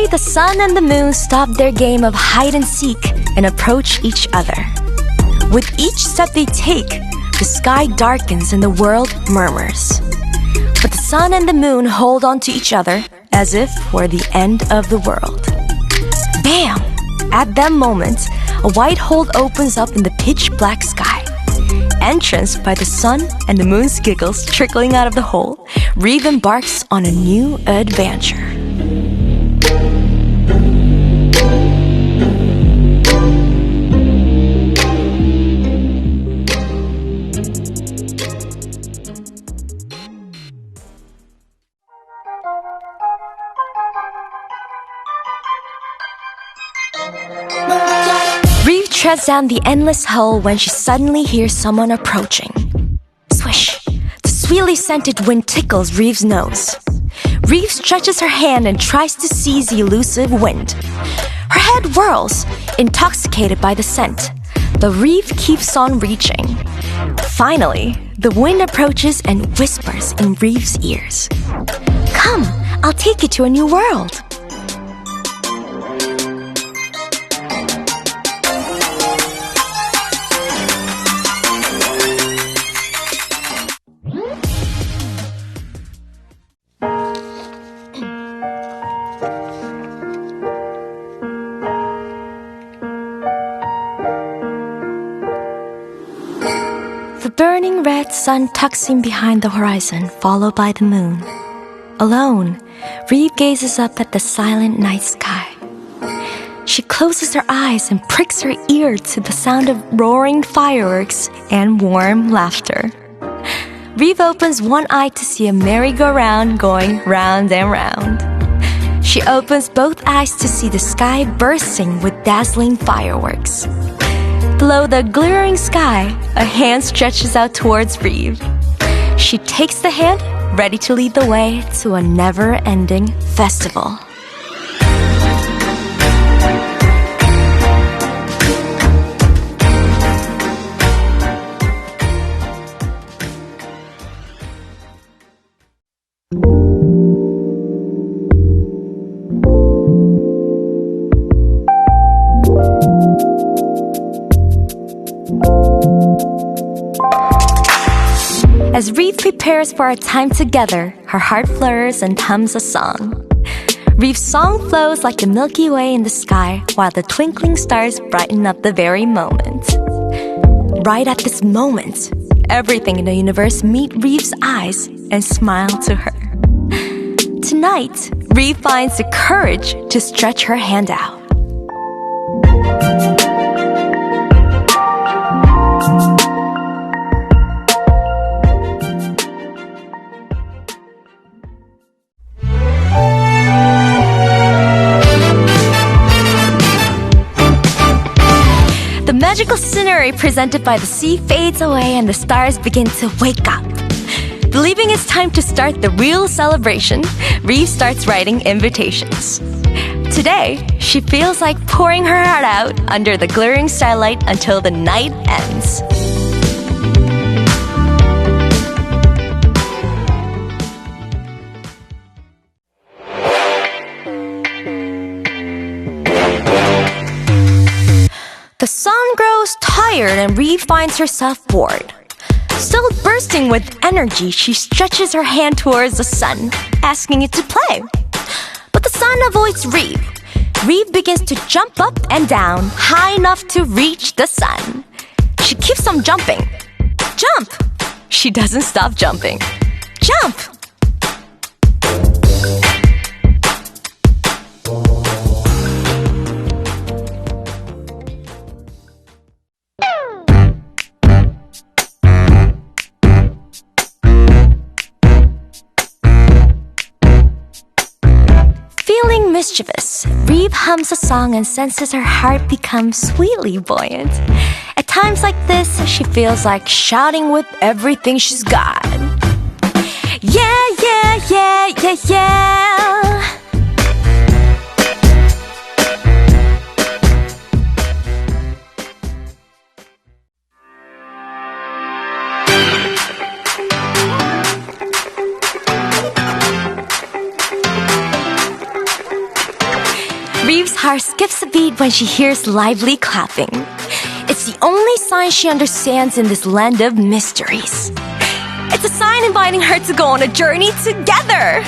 the sun and the moon stop their game of hide and seek and approach each other. With each step they take, the sky darkens and the world murmurs. But the sun and the moon hold on to each other as if we're the end of the world. Bam! At that moment, a white hole opens up in the pitch black sky. Entranced by the sun and the moon's giggles trickling out of the hole, ReVe embarks on a new adventure. ReVe treads down the endless hole when she suddenly hears someone approaching. Swish! The sweetly scented wind tickles ReVe's nose. ReVe stretches her hand and tries to seize the elusive wind. Her head whirls, intoxicated by the scent, but ReVe keeps on reaching. Finally, the wind approaches and whispers in ReVe's ears. "Come, I'll take you to a new world." The burning red sun tucks in behind the horizon, followed by the moon. Alone, ReVe gazes up at the silent night sky. She closes her eyes and pricks her ear to the sound of roaring fireworks and warm laughter. ReVe opens one eye to see a merry-go-round going round and round. She opens both eyes to see the sky bursting with dazzling fireworks. Below the glittering sky, a hand stretches out towards ReVe. She takes the hand, ready to lead the way to a never-ending festival. As ReVe prepares for our time together, her heart flutters and hums a song. ReVe's song flows like the Milky Way in the sky, while the twinkling stars brighten up the very moment. Right at this moment, everything in the universe meets ReVe's eyes and smile to her. Tonight, ReVe finds the courage to stretch her hand out. The magical scenery presented by the sea fades away and the stars begin to wake up. Believing it's time to start the real celebration, ReVe starts writing invitations. Today, she feels like pouring her heart out under the glittering starlight until the night ends. The sun grows tired and ReVe finds herself bored. Still bursting with energy, she stretches her hand towards the sun, asking it to play. But the sun avoids ReVe. ReVe begins to jump up and down, high enough to reach the sun. She keeps on jumping. Jump! She doesn't stop jumping. Jump! Feeling mischievous, ReVe hums a song and senses her heart become sweetly buoyant. At times like this, she feels like shouting with everything she's got. Yeah, yeah, yeah, yeah, yeah. ReVe's heart skips a beat when she hears lively clapping. It's the only sign she understands in this land of mysteries. It's a sign inviting her to go on a journey together.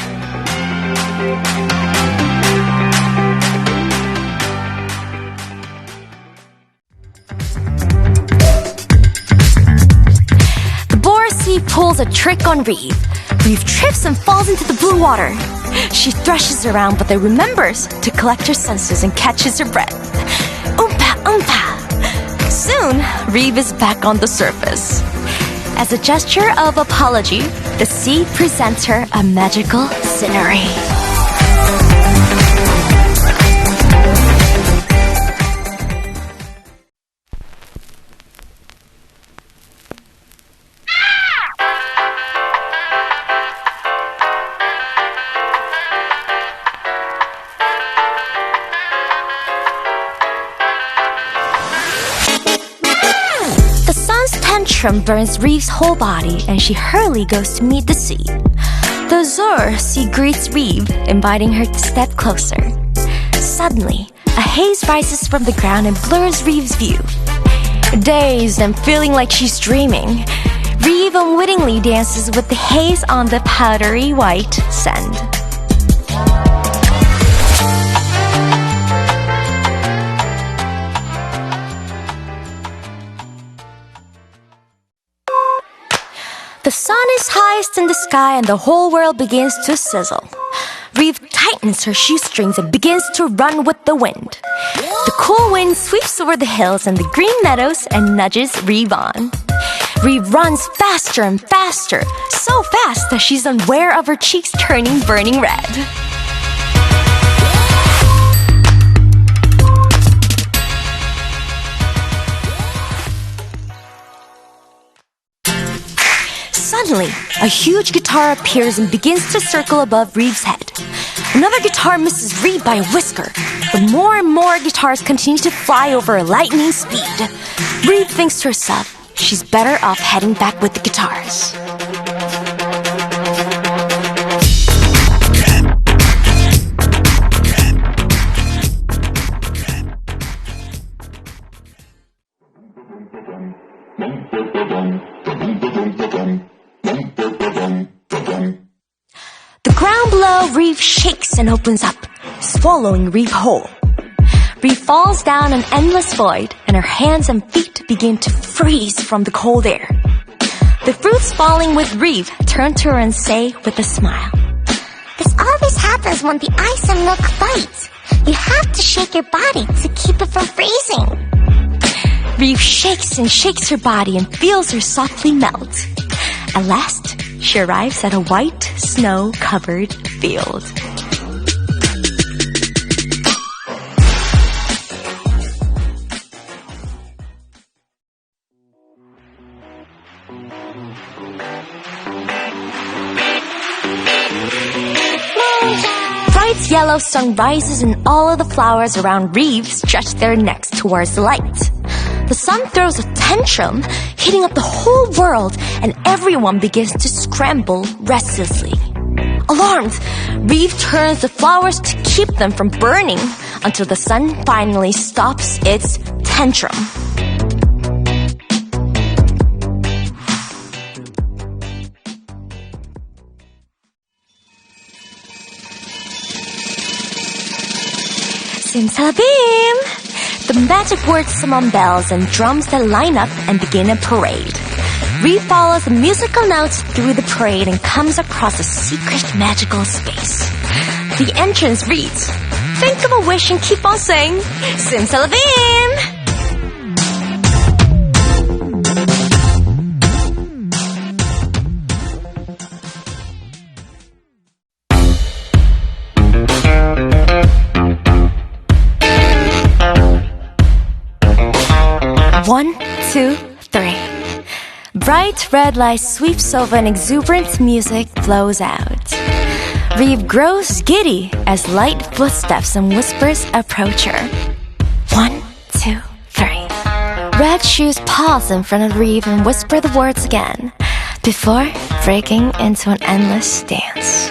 He pulls a trick on ReVe. ReVe trips and falls into the blue water. She thrashes around but then remembers to collect her senses and catches her breath. Oompa, oompa. Soon, ReVe is back on the surface. As a gesture of apology, the sea presents her a magical scenery. Tantrum burns ReVe's whole body and she hurriedly goes to meet the sea. The azure sea greets ReVe, inviting her to step closer. Suddenly, a haze rises from the ground and blurs ReVe's view. Dazed and feeling like she's dreaming, ReVe unwittingly dances with the haze on the powdery white sand. The sun is highest in the sky and the whole world begins to sizzle. ReVe tightens her shoestrings and begins to run with the wind. The cool wind sweeps over the hills and the green meadows and nudges ReVe on. ReVe runs faster and faster, so fast that she's unaware of her cheeks turning burning red. Suddenly, a huge guitar appears and begins to circle above ReVe's head. Another guitar misses ReVe by a whisker, but more and more guitars continue to fly over at lightning speed. ReVe thinks to herself, she's better off heading back with the guitars. The ground below ReVe shakes and opens up, swallowing ReVe whole. ReVe falls down an endless void, and her hands and feet begin to freeze from the cold air. The fruits falling with ReVe turn to her and say with a smile, "This always happens when the ice and milk fight. You have to shake your body to keep it from freezing." ReVe shakes and shakes her body and feels her softly melt. At last, she arrives at a white, snow-covered field. Bright yellow sun rises and all of the flowers around ReVe stretch their necks towards the light. The sun throws a tantrum, heating up the whole world, and everyone begins to scramble restlessly. Alarmed, ReVe turns the flowers to keep them from burning until the sun finally stops its tantrum. Simsalabim! The magic words summon bells and drums that line up and begin a parade. ReVe follows the musical notes through the parade and comes across a secret magical space. The entrance reads, "Think of a wish and keep on saying, Simsalabim!" One, two, three. Bright red light sweeps over and exuberant music flows out. ReVe grows giddy as light footsteps and whispers approach her. One, two, three. Red shoes pause in front of ReVe and whisper the words again, before breaking into an endless dance.